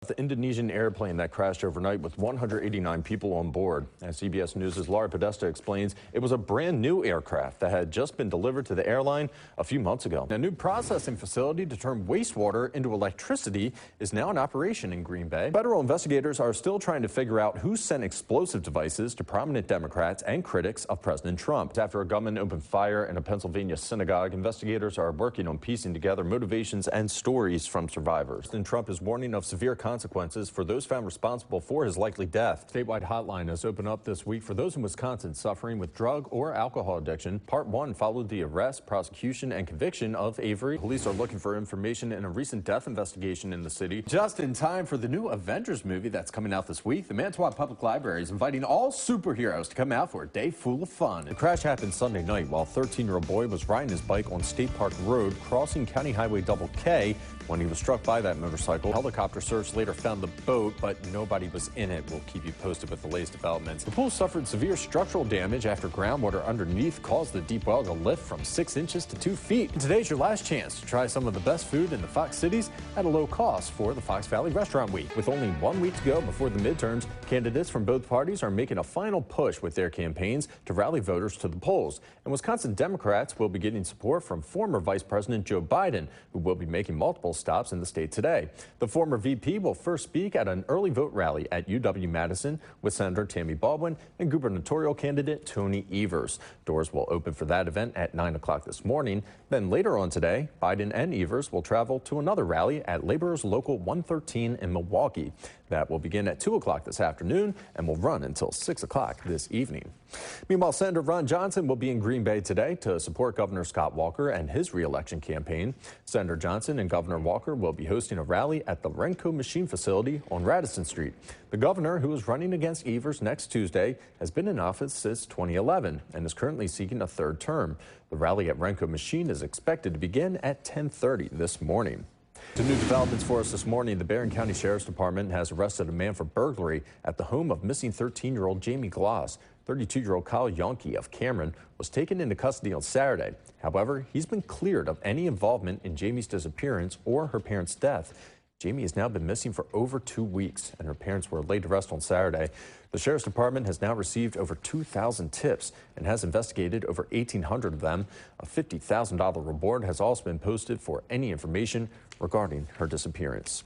The Indonesian airplane that crashed overnight with 189 people on board. As CBS News' Laura Podesta explains, it was a brand new aircraft that had just been delivered to the airline a few months ago. A new processing facility to turn wastewater into electricity is now in operation in Green Bay. Federal investigators are still trying to figure out who sent explosive devices to prominent Democrats and critics of President Trump. After a gunman opened fire in a Pennsylvania synagogue, investigators are working on piecing together motivations and stories from survivors. President Trump is warning of severe consequences for those found responsible for his likely death. Statewide hotline has opened up this week for those in Wisconsin suffering with drug or alcohol addiction. Part 1 followed the arrest, prosecution, and conviction of Avery. Police are looking for information in a recent death investigation in the city. Just in time for the new Avengers movie that's coming out this week, the Manitowoc Public Library is inviting all superheroes to come out for a day full of fun. The crash happened Sunday night while a 13-year-old boy was riding his bike on State Park Road crossing County Highway Double K when he was struck by that motorcycle. Helicopter search later found the boat, but nobody was in it. We'll keep you posted with the latest developments. The pool suffered severe structural damage after groundwater underneath caused the deep well to lift from 6 inches to 2 feet. And today's your last chance to try some of the best food in the Fox cities at a low cost for the Fox Valley Restaurant Week. With only 1 week to go before the midterms, candidates from both parties are making a final push with their campaigns to rally voters to the polls. And Wisconsin Democrats will be getting support from former Vice President Joe Biden, who will be making multiple stops in the state today. The former VP will first speak at an early vote rally at UW-Madison with Senator Tammy Baldwin and gubernatorial candidate Tony Evers. Doors will open for that event at 9 o'clock this morning. Then later on today, Biden and Evers will travel to another rally at Laborers Local 113 in Milwaukee. That will begin at 2 o'clock this afternoon and will run until 6 o'clock this evening. Meanwhile, Senator Ron Johnson will be in Green Bay today to support Governor Scott Walker and his re-election campaign. Senator Johnson and Governor Walker will be hosting a rally at the Renco Machine facility on Radisson Street. The governor, who is running against Evers next Tuesday, has been in office since 2011 and is currently seeking a third term. The rally at Renco Machine is expected to begin at 10:30 this morning. Some new developments for us this morning. The Barron County Sheriff's Department has arrested a man for burglary at the home of missing 13-year-old Jamie Gloss. 32-year-old Kyle Yonke of Cameron was taken into custody on Saturday. However, he's been cleared of any involvement in Jamie's disappearance or her parents' death. Jamie has now been missing for over 2 weeks, and her parents were laid to rest on Saturday. The Sheriff's Department has now received over 2,000 tips and has investigated over 1,800 of them. A $50,000 reward has also been posted for any information regarding her disappearance.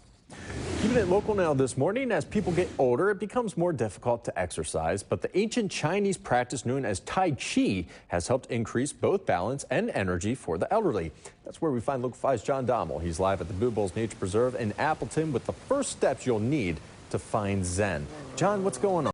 Keeping it local now this morning, as people get older, it becomes more difficult to exercise, but the ancient Chinese practice known as Tai Chi has helped increase both balance and energy for the elderly. That's where we find Local 5's John Dommel. He's live at the Blue Bulls Nature Preserve in Appleton with the first steps you'll need to find Zen. John, what's going on?